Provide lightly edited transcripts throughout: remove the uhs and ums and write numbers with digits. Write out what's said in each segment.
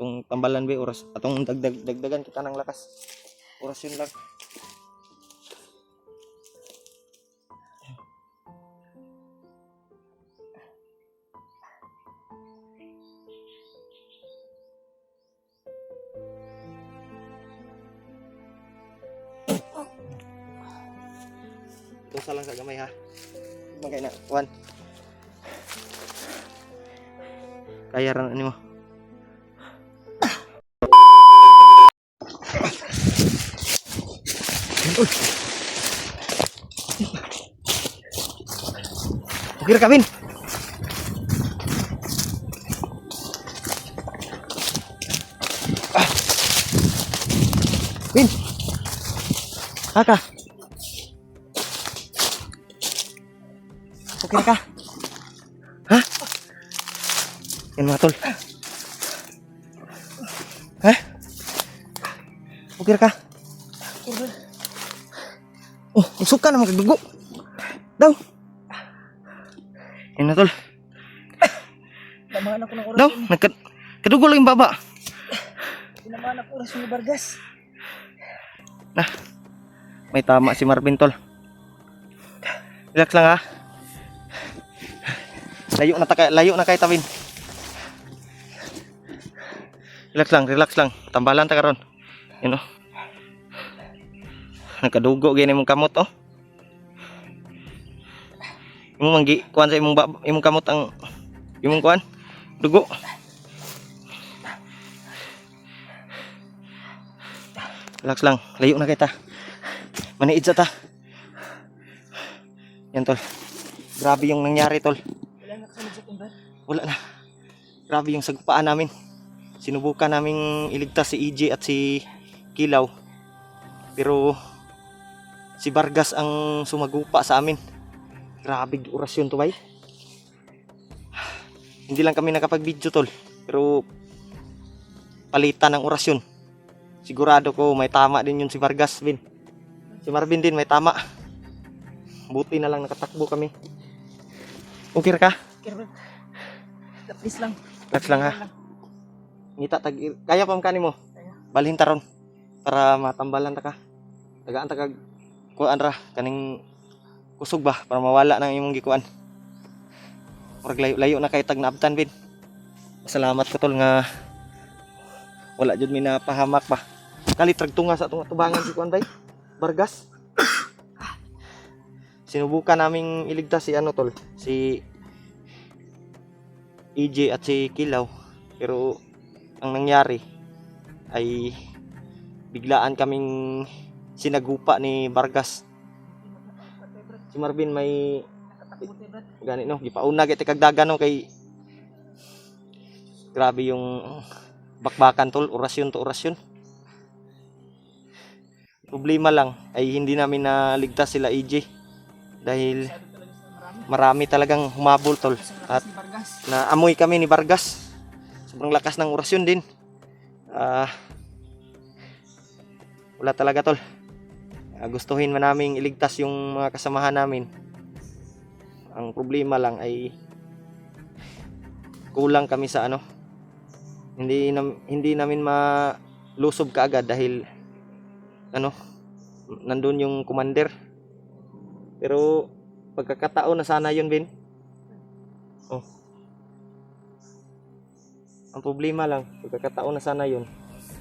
Itong tambalan ba oras. Atong dagdagan kita ng lakas. Oras yun lang. Dosa lang sa gamay ha. Magay na. 1. Kaya ran ano mo. Ukir ka, Bin. Bin. Haka. Ukir ka. Ha? Yan mga tol. Ha? Ukir ka. Oh, usok ka naman kadugo. Daw. Yan na tol. Tamahan ako ng oras. Daw, kadugo lang yung baba. Tinamaan ako oras ni Vargas. Nah, may tama si Marvin tol. Relax lang ha. Layo na kay Tawin. Relax lang. Tambalan ta karon. Yun oh. Nakadugo gini mong kamot oh. Imong manggi kuan sa imong kamot ang imong kuan dugo. Relax lang, layo na kita. Maniid sa ta. Yan tol. Grabe yung nangyari tol. Wala na kasunod sa timban. Wala na. Grabe yung sagupaan namin. Sinubukan naming iligtas si EJ at si Kilaw. Pero si Vargas ang sumagupa sa amin. Grabe orasyon to bay. Hindi lang kami nakapag-video tol. Pero palitan ng orasyon. Sigurado ko may tama din yun si Vargas, Bin. Si Marvin din may tama. Buti na lang nakatakbo kami. Okay ka? Please lang. Relax lang ha. Ngita tag kaya pa mkani mo. Balhin taron para matambalan ta ka. Tagaan ta kag kuan ra kaning kusog ba para mawala nang imong gikuan. Murag layo na kay tag naabtan Bin. Salamat ko tol nga wala jud mi napahamak ba. Kali tragtunga sa atong tubangan si kuan bay. Vargas. Sinubukan naming iligtas si ano tol, si EJ at si Kilaw. Pero ang nangyari ay biglaan kaming sinagupa ni Vargas. Si Marvin may gani no, gipauna gid kag dagan no kay grabe yung bakbakan tol, orasyon to orasyon. Problema lang ay hindi namin naligtas sila EJ dahil marami talagang humabol tol at naamoy kami ni Vargas. Sobrang lakas ng orasyon din. Wala talaga tol. Gustuhin man naming iligtas yung mga kasamahan namin. Ang problema lang ay kulang kami sa ano. Hindi namin malusob kaagad dahil ano, nandun yung commander. Pero pagkakataon na sana yun, Bin. Oh. Ang problema lang, pagkakataon na sana yun.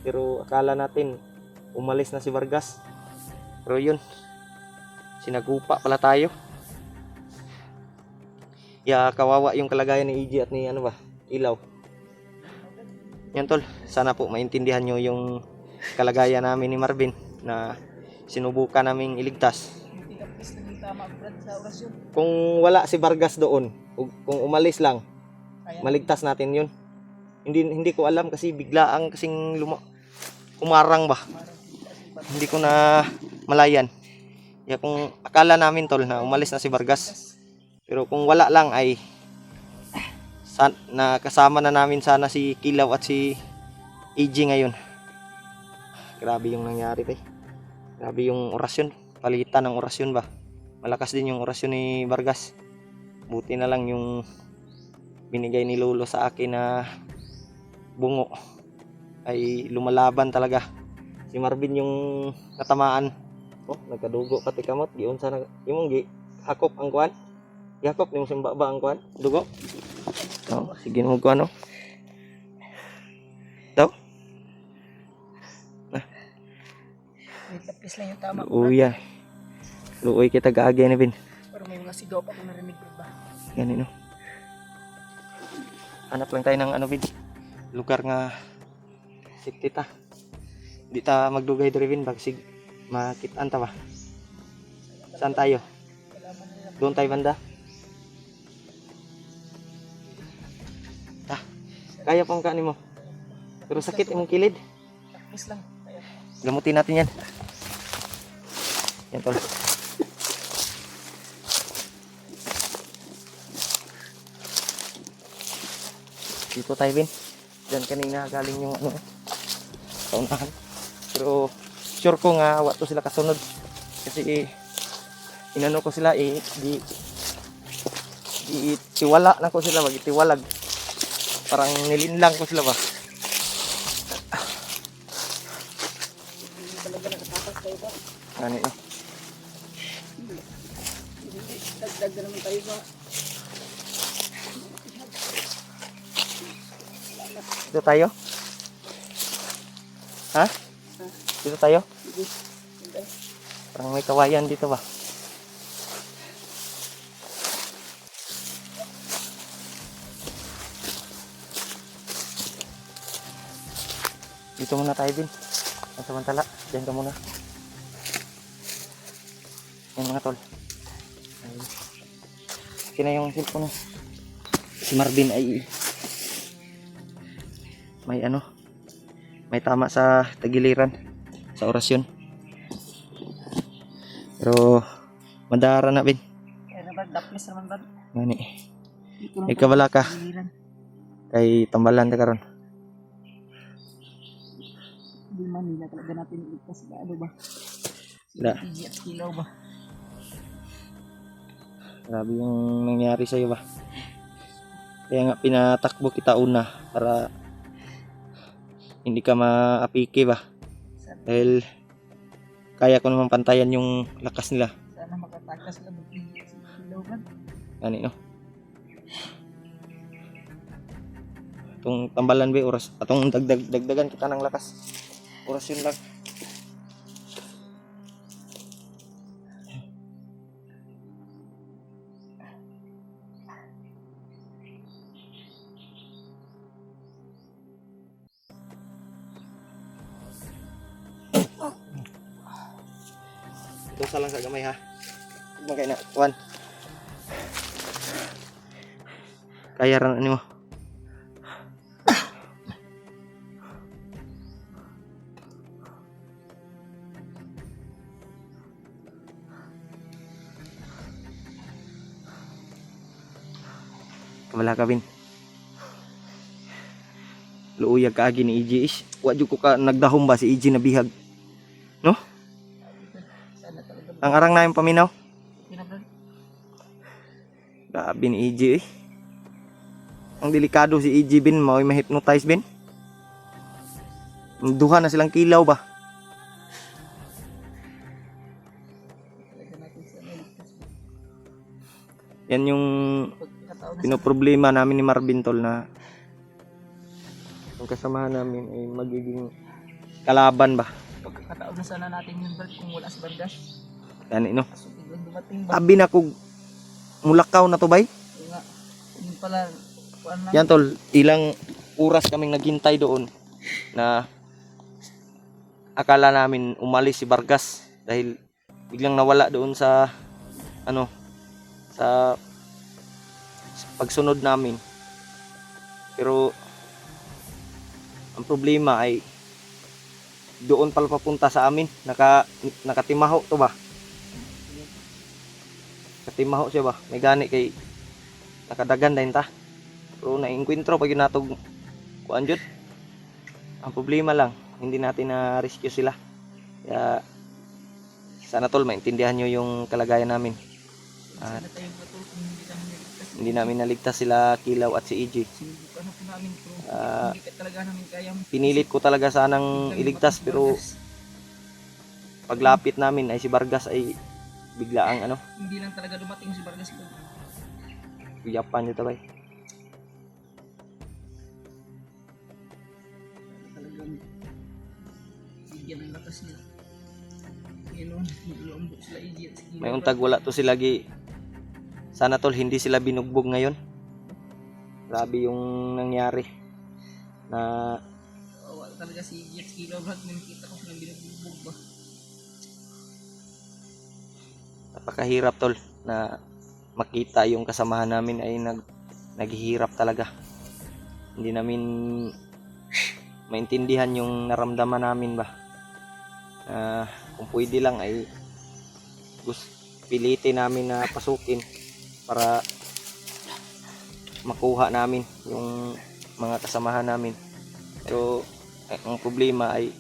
Pero akala natin umalis na si Vargas. Pero yun, sinagupa pala tayo. Kawawa yung kalagayan ni EJ at ni ano ba, Ilaw. Yan tol, sana po maintindihan nyo yung kalagayan namin ni Marvin na sinubukan naming iligtas. Kung wala si Vargas doon, kung umalis lang, maligtas natin yun. Hindi ko alam kasi biglaan kasing kumarang ba. Hindi ko na malayan. Kung akala namin tol na umalis na si Vargas. Pero kung wala lang ay nakasama na namin sana si Kilaw at si EJ ngayon. Grabe yung nangyari tay. Grabe yung orasyon, palitan ng orasyon ba. Malakas din yung orasyon ni Vargas. Buti na lang yung binigay ni Lolo sa akin na bungo. ay lumalaban talaga. Si Marvin yung natamaan. Oh, nagkadugo pati kamot. Giunsa na imong gi hakop ang kuan. Gihakop nimo sa baba ang kuan, dugo. Oh, sige mo kuan oh. Daw. May lapis lang yung tama ko. Luya. Luoy kita gaagay na Vin. Pero may mga sigaw pa kung narinig ko ba. Ganun no. Hanap lang tayo ng ano Vin. Lugar nga safety ta. Di ta magdugay diri Vin bagsig makitaan ta ba. Saan tayo? Kalaman nila. Doon tayo banda. Kaya pang kanin mo. Pero sakit imong kilid. Lapis lang. Kaya, Gamutin natin yan. Yan tol. Dito tayo Vin. Diyan kanina galing yung ano. Kaunahan. Pero sure ko nga wato sila kasunod. Kasi inano ko sila di tiwala na ko sila magitiwalag. Parang nilinlang ko sila ba. hindi talaga nakatakas kayo ba? Ano no? Hindi, dagdag na naman tayo ba? Dito tayo? Ha? Dito tayo? Sige. Hindi. Parang may kawayan dito ba? Dito muna tayo din. Samantala, diyan ka muna. Yan mga tol. Okay na yung cellphone. Si Marvin ay may tama sa tagiliran sa orasyon. Pero madara na Bin. Kaya naman, lapis naman ba? Ngani. Dito lang May kabala ka giliran. kay tambalan ta karon. Hindi man nila talaga natin iligtas ba? Ano ba? Da. PG at kilaw ba? Grabe yung nangyari sa iyo ba. Kaya nga pinatakbo kita una para hindi ka maapike ba. Dahil kaya ko naman pantayan yung lakas nila. Sana makatakas lang ng PG at kilaw ba? Ani no. Itong tambalan ba oras. Atong dagdagan kita ng lakas. Oras yun lang. Dosa lang sa gamay ha. Magkay na. One. Kaya ran ano mo. Kamala ka Bin. Luuyag kaagi ni EJ ish. Wadyo ko ka nagdahom ba si EJ na bihag. No? Sana talaga. Ang arang na yung paminaw. Pinabal. Grabe ni EJ eh. Ang delikado si EJ Bin. Mao'y ma-hypnotize Bin. Duha na silang kilaw ba? Talaga natin sana iligtas ba? Yan yung Pagkakataon na pinoproblema namin ni Marvin tol na yung kasamahan namin ay magiging kalaban ba? pagkakataon na sana natin yun Bert kung wala si Bargas. Yan no. Kaso biglang dumating ba? Abi na kog mulakaw na to bay. Yung nga, yung pala, kuan lang. Yan tol, ilang oras kaming naghintay doon na akala namin umalis si Vargas dahil biglang nawala doon sa ano sa pagsunod namin. Pero ang problema ay doon pala papunta sa amin. Nakatimaho to ba? Nakatimaho siya ba? May gani kay nakadagan din ta. Pero na-encuentro pag natog kuan jud. Ang problema lang, hindi natin na-rescue sila. Kaya sana tol maintindihan nyo yung kalagayan namin. Sana tayong patulong kung hindi namin niligtas. Hindi namin naligtas sila Kilaw at si EJ. Sinubukan ano po namin pero Ah, hindi ka talaga namin kaya. Pinilit ko talaga sanang iligtas pero paglapit namin ay si Vargas ay bigla ang ano, hindi lang talaga dumating si Vargas ko. Japan dito bay. Talagang bigyan ng lakas nila. Yun o, nagluambok sila idiot. May untag wala to sila gi. Sana tol hindi sila binugbog ngayon. Grabe yung nangyari na Wala talaga si idiot. Kilo brad, nakita ko silang binugbog ba. napakahirap tol na makita yung kasamahan namin ay naghihirap talaga. Hindi namin maintindihan yung naramdaman namin ba. Kung pwede lang ay pilitin namin na pasukin para makuha namin yung mga kasamahan namin. Pero ang problema ay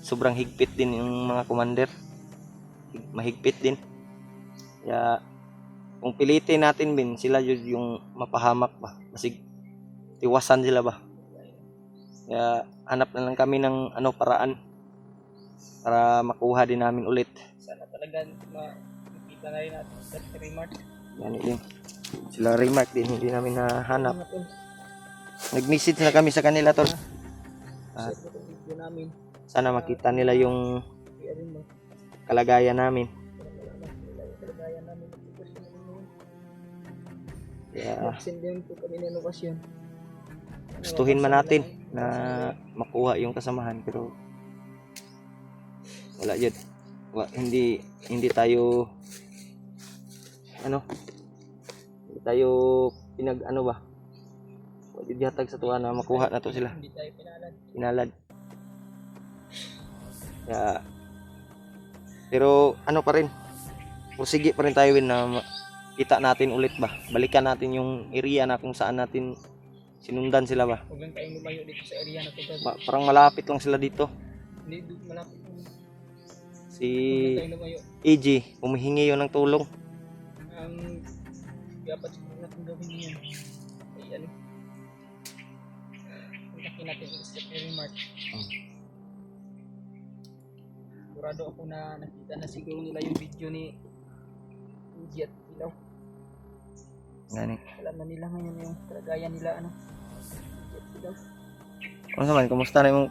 sobrang higpit din yung mga commander. Mahigpit din. Kaya kung pilitin natin bin sila yung mapahamak ba. Kasi tiwasan sila ba. Kaya hanap na lang kami ng paraan para makuha din namin ulit. Sana talaga makikita na rin natin sa remark. Yan din. Sila remark din hindi namin nahanap. Mga tol, Nag-message na kami sa kanila tol. share ko itong video namin. Sana makita nila yung Kaya rin mo, kalagayan namin. para malaman nila yung kalagayan namin ng sitwasyon namin ngayon. Kaya Nag-send din po kami ng lokasyon. gustuhin man natin na makuha yung kasamahan pero wala yun. Hindi tayo hindi tayo ba wala dihatag sa tuwa na makuha na to sila. Hindi tayo Pinalad. Kaya pero pa rin pursige pa rin tayo na kita natin ulit ba. Balikan natin yung area na kung saan natin sinundan sila ba. Huwag lang tayong lumayo dito sa area na ito. Parang malapit lang sila dito. Hindi doon malapit. Si Huwag lang tayong lumayo. AG humihingi yun ng tulong. Ang dapat siguro natin gawin yan ay kontakin natin yung step na remark. Sigurado ako na nakita na siguro nila yung video ni Uji at Ilaw. Gani. Alam na nila ngayon yung kalagayan nila Uji at Ilaw. Ano naman, kumusta na yung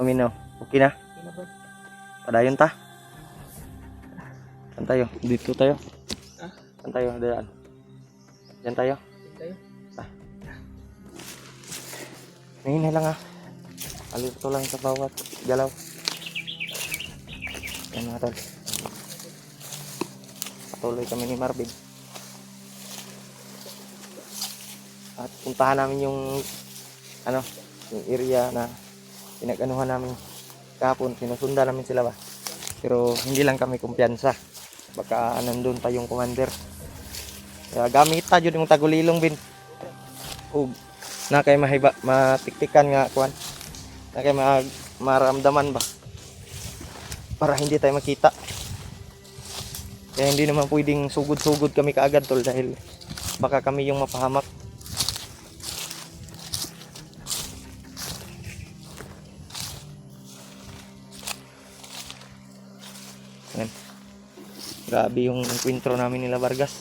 tuminaw? Okay na? Okay na ba? Padayon ta? Saan tayo? Dito tayo? Ah? Saan tayo? Daan. Diyan tayo? Okay tayo? Ngayon na lang Alito lang sa bawat galaw. Yan mga tol. Patuloy kami ni Marvin. At puntahan namin yung yung area na pinag-anuhan namin kahapon. Sinusundan namin sila ba. Pero hindi lang kami kumpiyansa. Baka nandun pa yung commander. Kaya gamit ta yun yung tagulilong bin. Ug na kay matiktikan nga kuan. Na kay maramdaman ba. Para hindi tayo makita. Kaya hindi naman pwedeng sugod-sugod kami kaagad tol dahil baka kami yung mapahamak. Yan. Grabe yung enkwentro namin nila Vargas.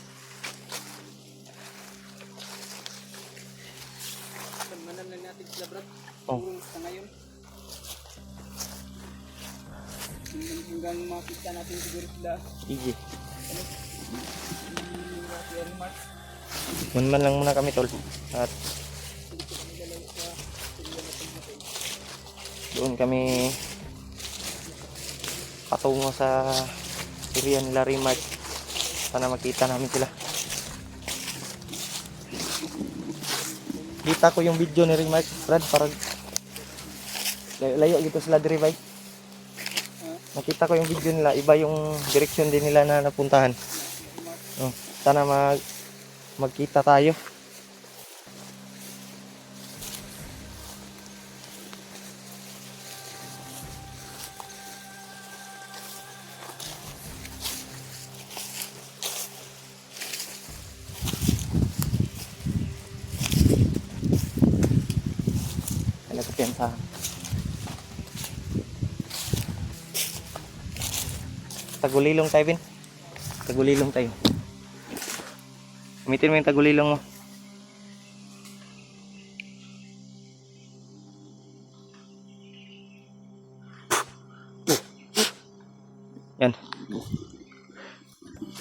Pagmanan lang natin sila brad. Oh. Sa ngayon. Hanggang makita natin siguro sila. Sige. Yung remark. Man lang muna kami tol. At doon kami patungo sa area nila Remark. Sana makita namin sila. Kita ko yung video ni Remark, Brad, parang layo gitu sila diri bay. Nakita ko yung video nila, iba yung direction din nila na napuntahan. Sana magkita tayo. Piyansahan. Tagulilong tayo, Bin. Tagulilong tayo. Gamitin mo yung tagulilong mo. Yan.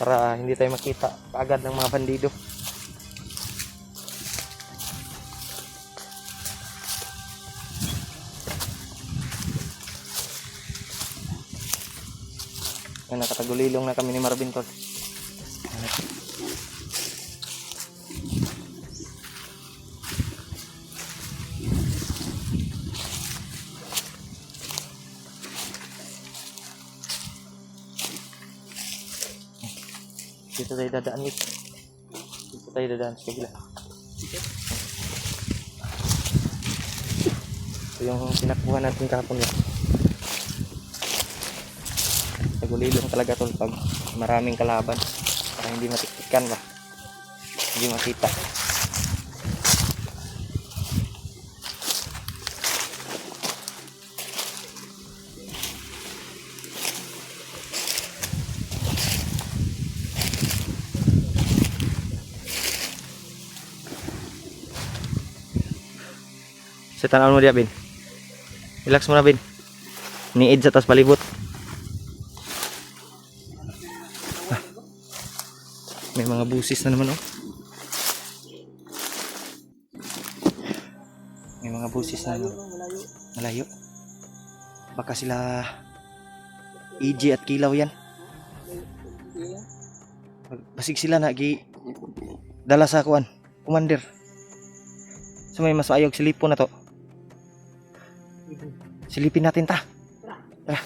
Para hindi tayo makita kaagad ng mga bandido. Yan, nakatagulilong na kami ni Marvin tol. Dito tayo dadaan ulit. Dito tayo dadaan sa kabila. Ito yung sinakbuhan natin kahapon yan. Tagulilong talaga tol pag maraming kalaban. Para hindi matiktikan ba. Hindi makita. Sa tanaw mo diya, Bin. Relax mo na, Bin. Niid sa tas palibot. Ah. May mga busis na naman, oh. May mga busis na naman. Malayo. Baka sila EJ at Kilaw yan. Basig sila na dala sa kuan, commander. So may mas ayog silipon na to. Silipin natin ta. Tara.